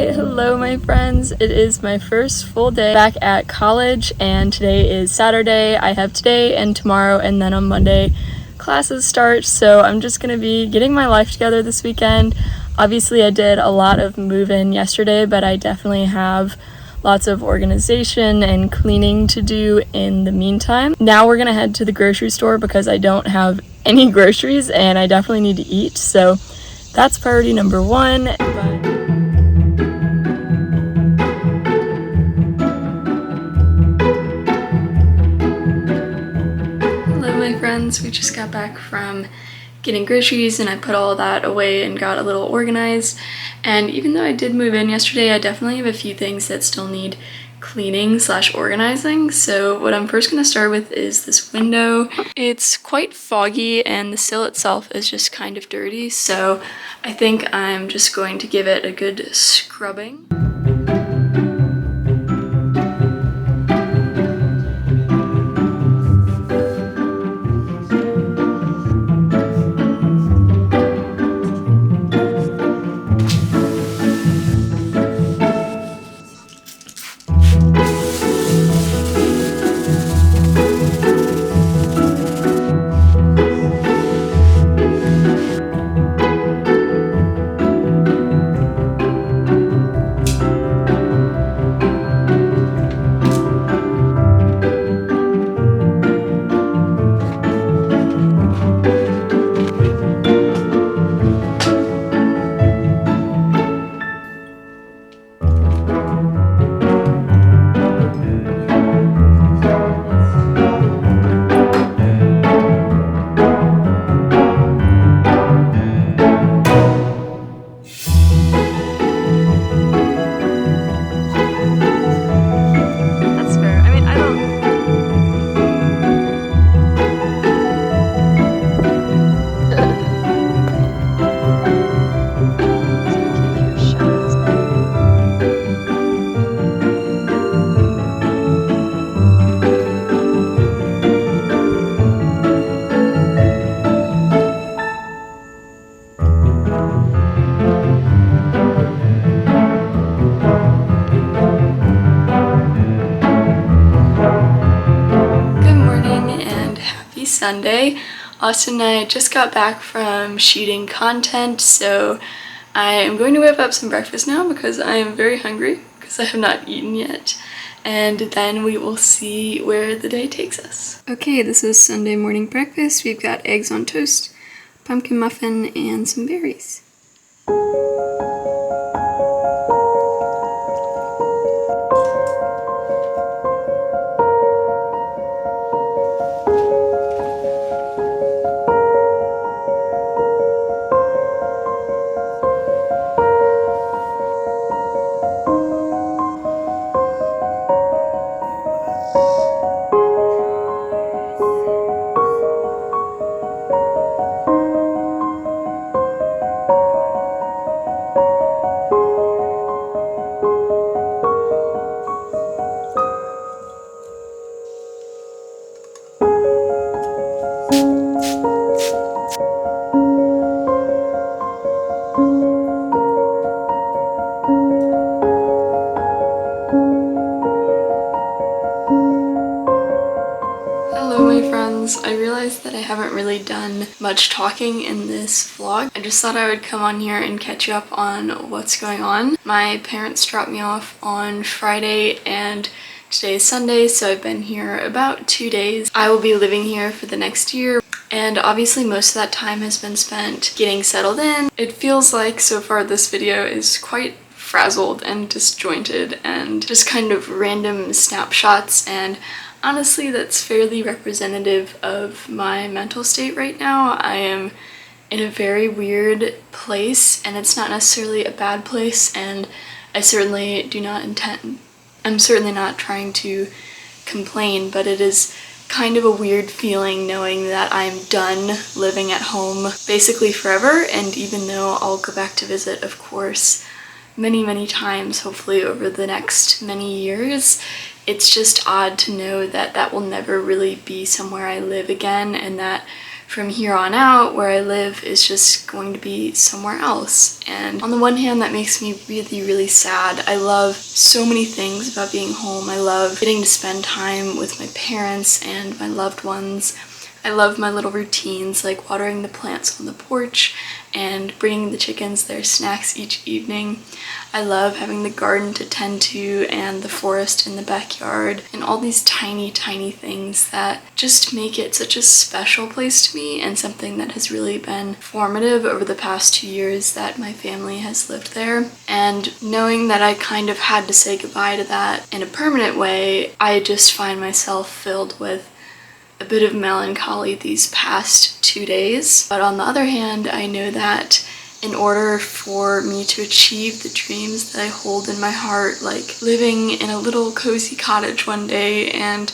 Hello my friends, it is my first full day back at college and today is Saturday. I have today and tomorrow and then on Monday classes start, so I'm just going to be getting my life together this weekend. Obviously I did a lot of move-in yesterday, but I definitely have lots of organization and cleaning to do in the meantime. Now we're going to head to the grocery store because I don't have any groceries and I definitely need to eat, so that's priority number one. We just got back from getting groceries and I put all that away and got a little organized, and even though I did move in yesterday, I definitely have a few things that still need cleaning / organizing. So what I'm first going to start with is this window. It's quite foggy and the sill itself is just kind of dirty, so I think I'm just going to give it a good scrubbing. Sunday. Austin and I just got back from shooting content, so I am going to whip up some breakfast now because I am very hungry because I have not eaten yet, and then we will see where the day takes us. Okay, this is Sunday morning breakfast. We've got eggs on toast, pumpkin muffin, and some berries. I realized that I haven't really done much talking in this vlog. I just thought I would come on here and catch you up on what's going on. My parents dropped me off on Friday and today is Sunday, so I've been here about 2 days. I will be living here for the next year, and obviously most of that time has been spent getting settled in. It feels like so far this video is quite frazzled and disjointed and just kind of random snapshots, and honestly that's fairly representative of my mental state right now. I am in a very weird place, and it's not necessarily a bad place, and I certainly do not intend, I'm certainly not trying to complain, but it is kind of a weird feeling knowing that I'm done living at home basically forever. And even though I'll go back to visit, of course, many times, hopefully over the next many years, it's just odd to know that that will never really be somewhere I live again, and that from here on out, where I live is just going to be somewhere else. And on the one hand, that makes me really sad. I love so many things about being home. I love getting to spend time with my parents and my loved ones. I love my little routines, like watering the plants on the porch and bringing the chickens their snacks each evening. I love having the garden to tend to and the forest in the backyard, and all these tiny things that just make it such a special place to me, and something that has really been formative over the past 2 years that my family has lived there. And knowing that I kind of had to say goodbye to that in a permanent way, I just find myself filled with a bit of melancholy these past 2 days. But on the other hand, I know that in order for me to achieve the dreams that I hold in my heart, like living in a little cozy cottage one day and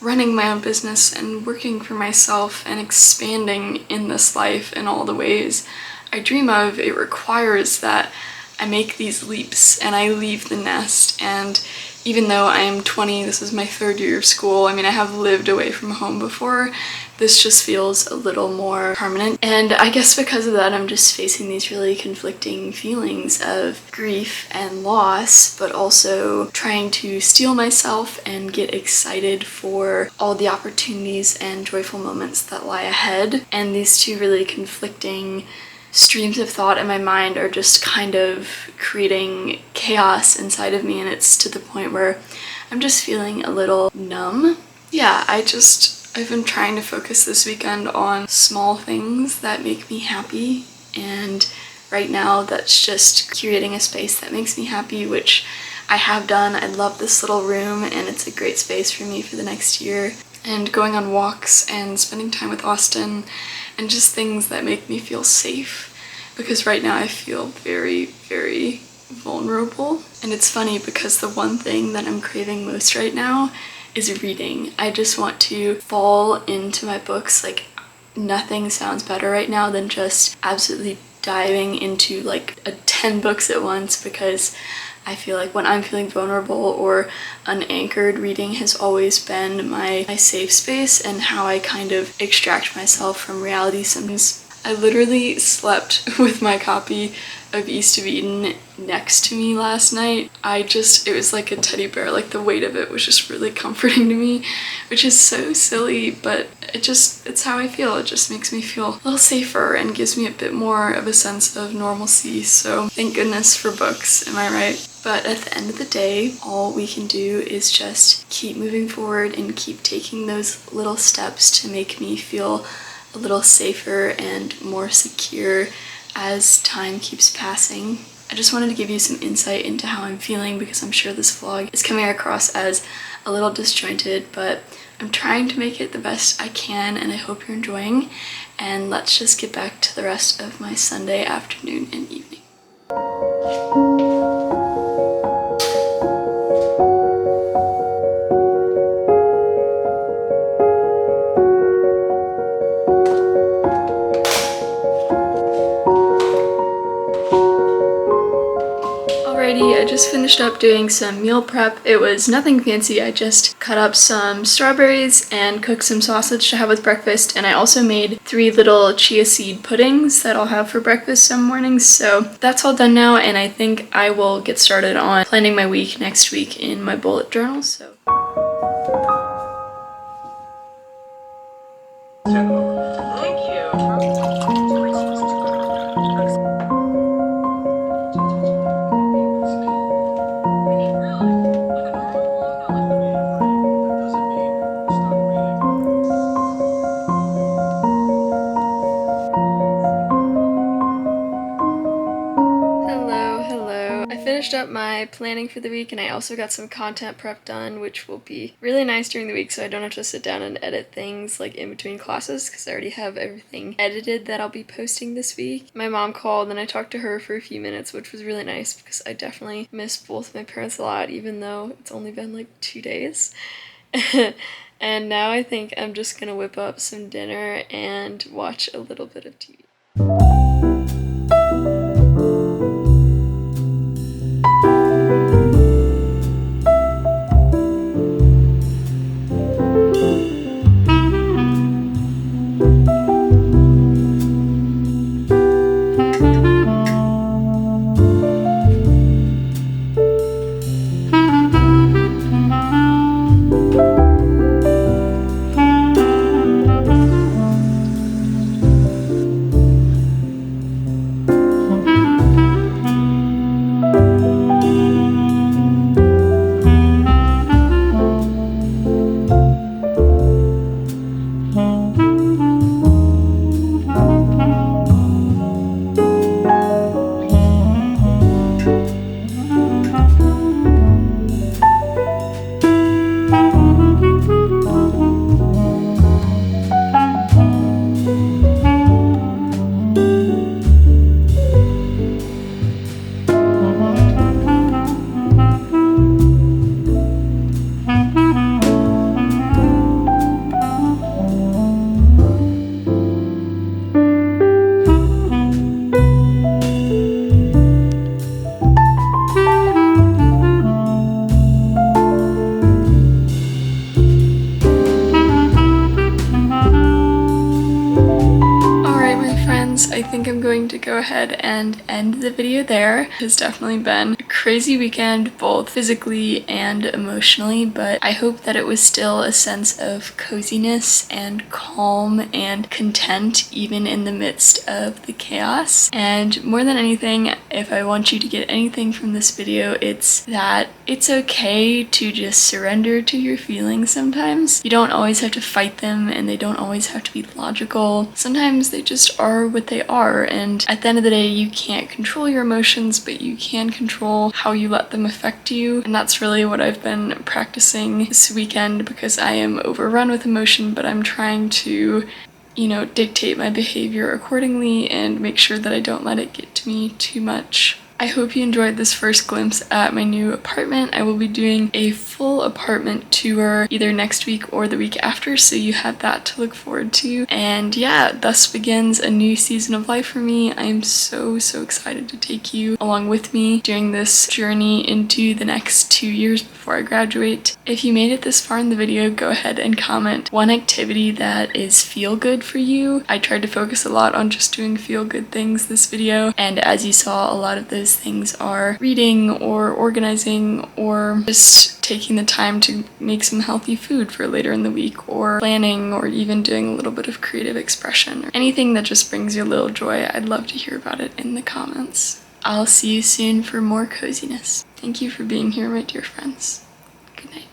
running my own business and working for myself and expanding in this life in all the ways I dream of, it requires that I make these leaps and I leave the nest. And even though I am 20, this is my 3rd year of school, I mean, I have lived away from home before, this just feels a little more permanent. And I guess because of that, I'm just facing these really conflicting feelings of grief and loss, but also trying to steel myself and get excited for all the opportunities and joyful moments that lie ahead. And these two really conflicting streams of thought in my mind are just kind of creating chaos inside of me, and it's to the point where I'm just feeling a little numb. Yeah, I've been trying to focus this weekend on small things that make me happy, and right now that's just curating a space that makes me happy, which I have done. I love this little room and it's a great space for me for the next year, and going on walks and spending time with Austin and just things that make me feel safe, because right now I feel very vulnerable. And it's funny because the one thing that I'm craving most right now is reading. I just want to fall into my books. Like, nothing sounds better right now than just absolutely diving into like 10 books at once, because I feel like when I'm feeling vulnerable or unanchored, reading has always been my safe space and how I kind of extract myself from reality sometimes. I literally slept with my copy of East of Eden next to me last night. It was like a teddy bear, like the weight of it was just really comforting to me, which is so silly, but it's how I feel. It just makes me feel a little safer and gives me a bit more of a sense of normalcy. So thank goodness for books, am I right? But at the end of the day, all we can do is just keep moving forward and keep taking those little steps to make me feel a little safer and more secure as time keeps passing. I just wanted to give you some insight into how I'm feeling, because I'm sure this vlog is coming across as a little disjointed, but I'm trying to make it the best I can, and I hope you're enjoying. And let's just get back to the rest of my Sunday afternoon and evening. I just finished up doing some meal prep. It was nothing fancy. I just cut up some strawberries and cooked some sausage to have with breakfast, and I also made 3 little chia seed puddings that I'll have for breakfast some mornings. So that's all done now, and I think I will get started on planning my week next week in my bullet journal. So thank you. up my planning for the week, and I also got some content prep done, which will be really nice during the week so I don't have to sit down and edit things like in between classes because I already have everything edited that I'll be posting this week. My mom called and I talked to her for a few minutes, which was really nice because I definitely miss both my parents a lot, even though it's only been like 2 days. And now I think I'm just gonna whip up some dinner and watch a little bit of TV. I think I'm going to go ahead and end the video there. It has definitely been a crazy weekend, both physically and emotionally, but I hope that it was still a sense of coziness and calm and content even in the midst of the chaos. And more than anything, if I want you to get anything from this video, it's that it's okay to just surrender to your feelings sometimes. You don't always have to fight them, and they don't always have to be logical. Sometimes they just are what they are, and at the end of the day, you can't control your emotions, but you can control how you let them affect you. And that's really what I've been practicing this weekend, because I am overrun with emotion, but I'm trying to, you know, dictate my behavior accordingly and make sure that I don't let it get to me too much. I hope you enjoyed this first glimpse at my new apartment. I will be doing a full apartment tour either next week or the week after, so you have that to look forward to. And yeah, thus begins a new season of life for me. I am so excited to take you along with me during this journey into the next 2 years before I graduate. If you made it this far in the video, go ahead and comment one activity that is feel good for you. I tried to focus a lot on just doing feel good things this video, and as you saw, a lot of those things are reading or organizing or just taking the time to make some healthy food for later in the week, or planning, or even doing a little bit of creative expression, or anything that just brings you a little joy. I'd love to hear about it in the comments. I'll see you soon for more coziness. Thank you for being here, my dear friends. Good night.